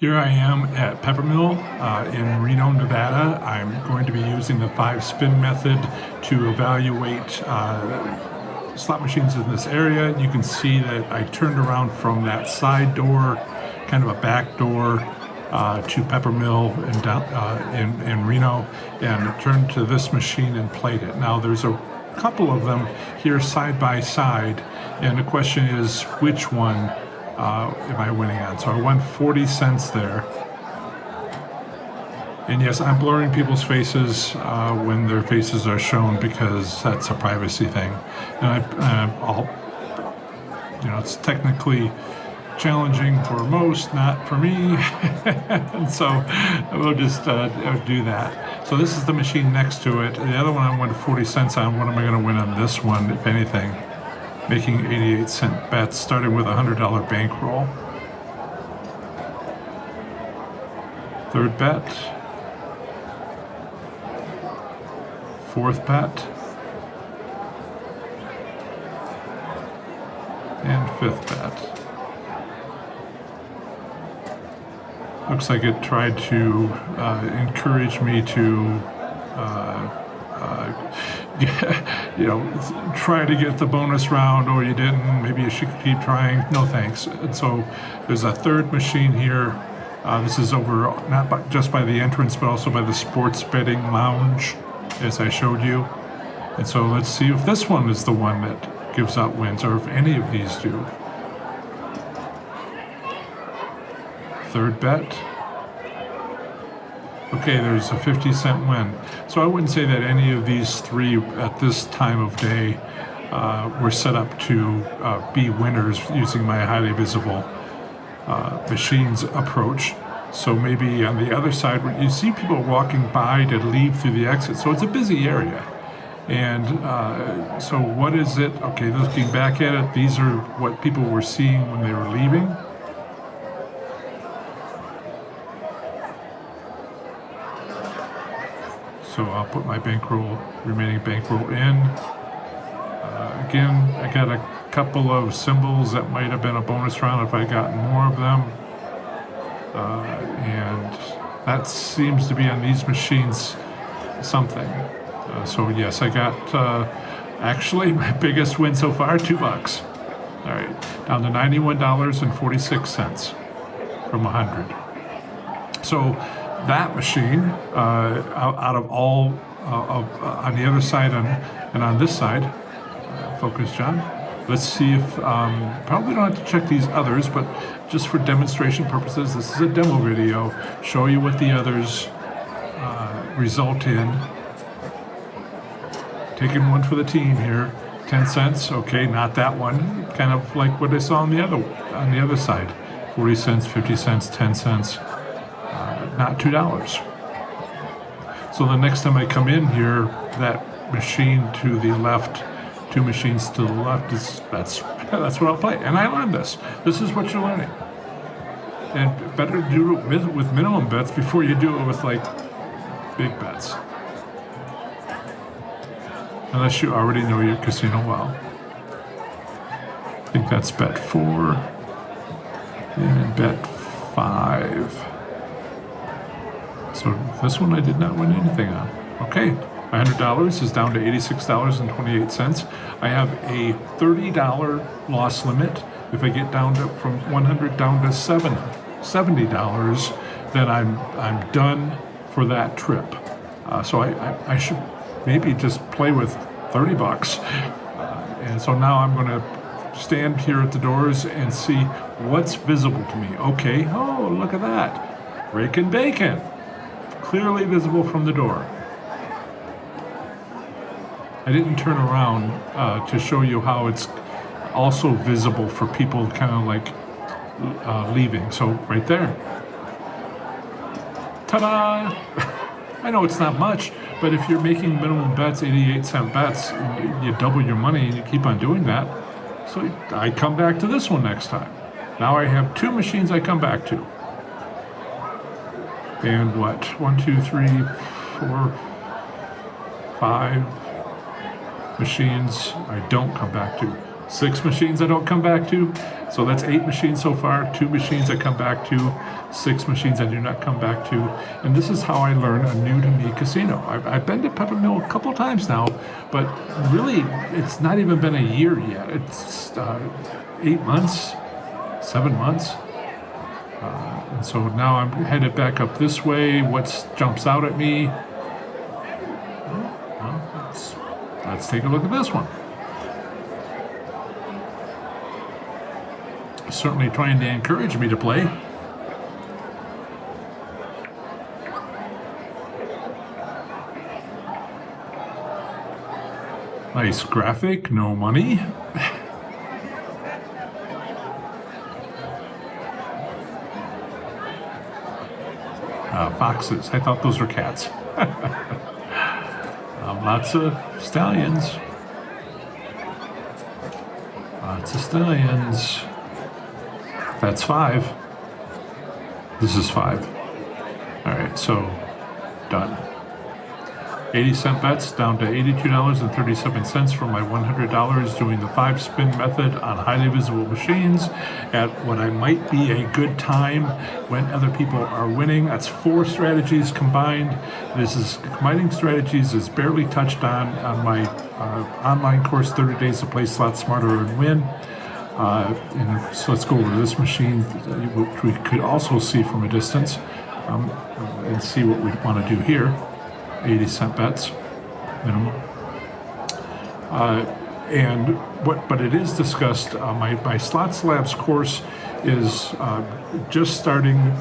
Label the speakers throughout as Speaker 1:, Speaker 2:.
Speaker 1: Here I am at Peppermill in Reno, Nevada. I'm going to be using the 5-spin method to evaluate slot machines in this area. You can see that I turned around from that side door, kind of a back door, to Peppermill in Reno, and turned to this machine and played it. Now there's a couple of them here side by side, and the question is which one am I winning on? So I won 40 cents there. And yes, I'm blurring people's faces when their faces are shown because that's a privacy thing. And it's technically challenging for most, not for me. And so we'll just do that. So this is the machine next to it. The other one I won 40 cents on. What am I going to win on this one, if anything? Making 88-cent bets, starting with a $100 bankroll. Third bet. Fourth bet. And fifth bet. Looks like it tried to encourage me to try to get the bonus round. Oh, you didn't. Maybe you should keep trying. No thanks. And so there's a third machine here. This is over not just by the entrance, but also by the sports betting lounge, as I showed you. And so let's see if this one is the one that gives out wins, or if any of these do. Third bet. Okay, there's a 50-cent win. So I wouldn't say that any of these three at this time of day were set up to be winners using my highly visible machines approach. So maybe on the other side, when you see people walking by to leave through the exit, so it's a busy area. And so what is it? Okay, looking back at it, these are what people were seeing when they were leaving. So I'll put my remaining bankroll in. Again, I got a couple of symbols that might have been a bonus round if I got more of them. And that seems to be on these machines something. So yes, I got actually my biggest win so far, $2. All right, down to $91.46 from 100. So that machine, out of all on the other side and on this side, focus, John. Let's see if probably don't have to check these others, but just for demonstration purposes, this is a demo video. Show you what the others result in. Taking one for the team here, 10 cents. Okay, not that one. Kind of like what I saw on the other side, 40 cents, 50 cents, 10 cents. Not $2. So the next time I come in here, that machine to the left, 2 machines to the left, that's what I'll play. And I learned this. This is what you're learning. And better do it with minimum bets before you do it with like big bets. Unless you already know your casino well. I think that's bet 4 and bet 5. So this one I did not win anything on. Okay, my $100 is down to $86.28. I have a $30 loss limit. If I get down to from $100 down to $70, then I'm done for that trip. So I should maybe just play with $30. And so now I'm going to stand here at the doors and see what's visible to me. Okay, oh, look at that. Rakin' bacon. Clearly visible from the door. I didn't turn around to show you how it's also visible for people kind of like leaving. So right there. Ta-da! I know it's not much, but if you're making minimum bets, 88-cent bets, you double your money and you keep on doing that. So I come back to this one next time. Now I have 2 machines I come back to. And what? 1, 2, 3, 4, 5 machines I don't come back to. 6 machines I don't come back to. So that's 8 machines so far, 2 machines I come back to, 6 machines I do not come back to. And this is how I learn a new to me casino. I've been to Peppermill a couple times now, but really it's not even been a year yet. It's 8 months, 7 months. And so now I'm headed back up this way. What jumps out at me? Well, let's take a look at this one. Certainly trying to encourage me to play. Nice graphic, no money. Foxes. I thought those were cats. Lots of stallions. Lots of stallions. That's 5. This is 5. All right, so done. 80-cent bets down to $82.37 for my $100 doing the 5-spin method on highly visible machines at what I might be a good time when other people are winning. That's 4 strategies combined. This is combining strategies is barely touched on my online course, 30 Days to Play Slots Smarter and Win. And so let's go over to this machine, which we could also see from a distance, and see what we want to do here. 80-cent bets minimum. But it is discussed. My Slots Labs course is just starting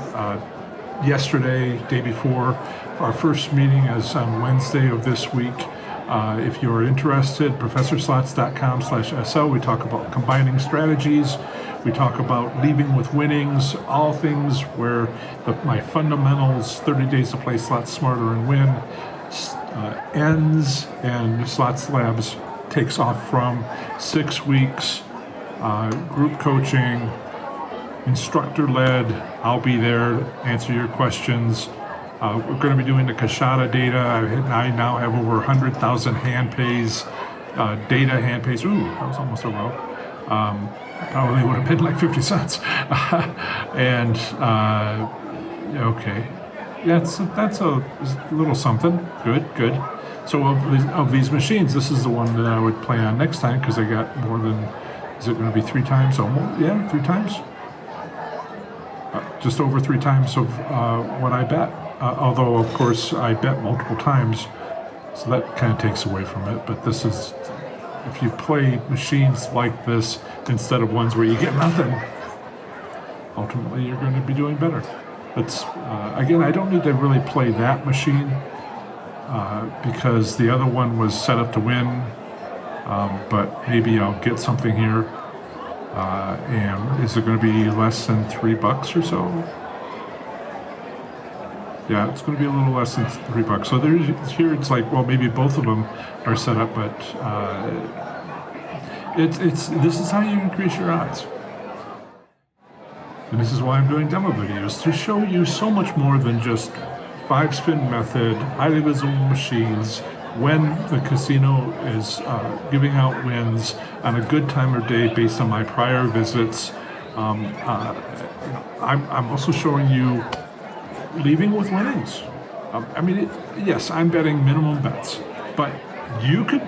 Speaker 1: yesterday, day before. Our first meeting is on Wednesday of this week. If you're interested, professorslots.com/SL. We talk about combining strategies. We talk about leaving with winnings, all things where my fundamentals, 30 Days to Play Slots Smarter and Win, ends, and Slots Labs takes off from 6 weeks, group coaching, instructor-led. I'll be there, answer your questions. We're going to be doing the Kashada data. I now have over 100,000 hand pays, data hand pays. Ooh, that was almost a row. Probably would have been like 50 cents. And, okay. Yeah, that's a little something. Good. So of these machines, this is the one that I would play on next time because I got more than, is it going to be 3 times? Almost, yeah, 3 times. Just over 3 times of what I bet. Although, of course, I bet multiple times, so that kind of takes away from it. But this is, if you play machines like this instead of ones where you get nothing, ultimately you're going to be doing better. It's again, I don't need to really play that machine because the other one was set up to win. But maybe I'll get something here. And is it going to be less than $3 or so? Yeah, it's going to be a little less than $3. So here it's like, well, maybe both of them are set up, but this is how you increase your odds. And this is why I'm doing demo videos, to show you so much more than just 5-spin method, highly visible machines, when the casino is giving out wins on a good time or day based on my prior visits. I'm also showing you leaving with winnings. Yes, I'm betting minimum bets, but you could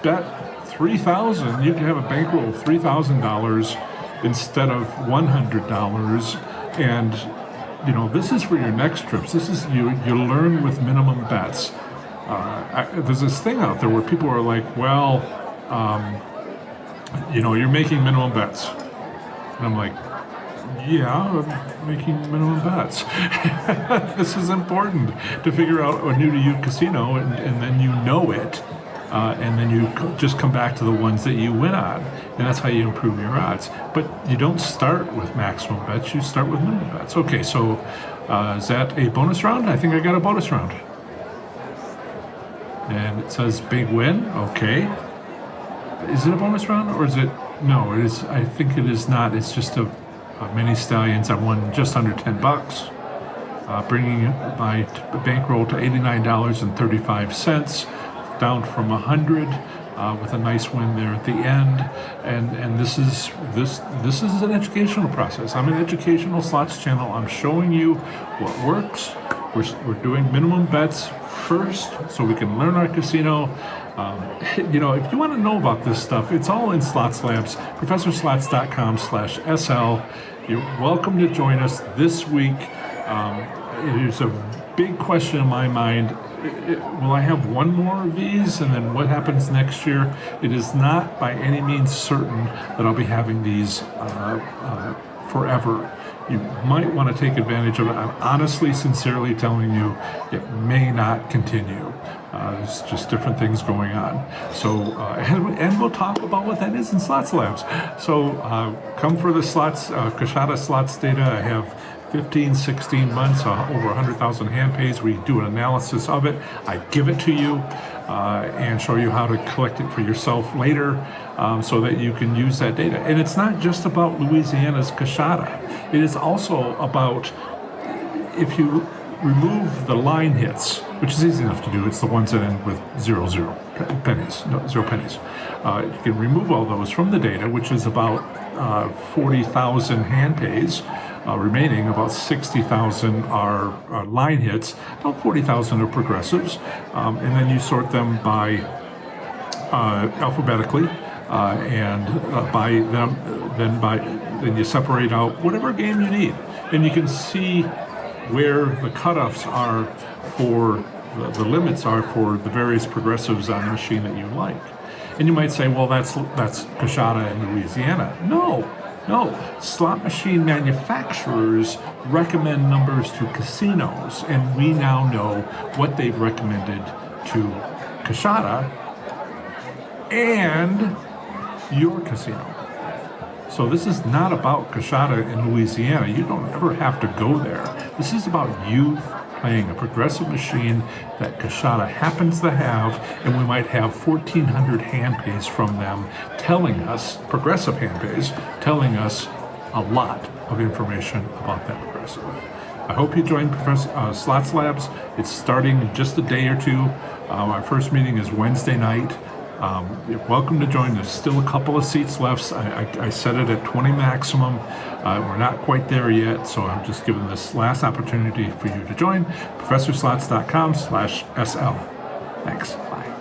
Speaker 1: bet $3,000. You could have a bankroll of $3,000 instead of $100, and this is for your next trips. This is you learn with minimum bets. There's this thing out there where people are like, well, you're making minimum bets, and I'm like, yeah, I'm making minimum bets. This is important to figure out a new to you casino, and then you know it, and then you just come back to the ones that you win on, and that's how you improve your odds. But you don't start with maximum bets, you start with minimum bets. Okay, so is that a bonus round? I think I got a bonus round. And it says big win. Okay. Is it a bonus round or is it? No, it is. I think it is not. It's just a mini stallions. I won just under $10, bringing my bankroll to $89.35, down from $100. with a nice win there at the end. And this is an educational process. I'm an educational slots channel. I'm showing you what works. We're doing minimum bets first so we can learn our casino. If you want to know about this stuff, it's all in Slots Labs, professorslots.com/SL. You're welcome to join us this week. It is a big question in my mind. Will I have one more of these, and then what happens next year? It is not by any means certain that I'll be having these forever. You might want to take advantage of it. I'm honestly, sincerely telling you, it may not continue. There's just different things going on. So, and we'll talk about what that is in Slots Labs. So, come for the slots, Kashada slots data. I have 15, 16 months, over 100,000 hand pays. We do an analysis of it. I give it to you and show you how to collect it for yourself later so that you can use that data. And it's not just about Louisiana's Kashada. It is also about, if you remove the line hits, which is easy enough to do, it's the ones that end with 0 pennies. You can remove all those from the data, which is about 40,000 hand pays. Remaining, about 60,000 are line hits, about 40,000 are progressives, and then you sort them by alphabetically, and then you separate out whatever game you need, and you can see where the cutoffs are for the limits are for the various progressives on the machine that you like. And you might say, well, that's Kashada in Louisiana. No, slot machine manufacturers recommend numbers to casinos, and we now know what they've recommended to Kashada and your casino. So this is not about Kashada in Louisiana. You don't ever have to go there. This is about you playing a progressive machine that Kashada happens to have, and we might have 1,400 hand pays from them telling us, progressive hand pays, telling us a lot of information about that progressive. I hope you join Slots Labs. It's starting in just a day or two. Our first meeting is Wednesday night. You're welcome to join. There's still a couple of seats left. I set it at 20 maximum. We're not quite there yet, so I'm just giving this last opportunity for you to join. ProfessorSlots.com/SL. Thanks. Bye.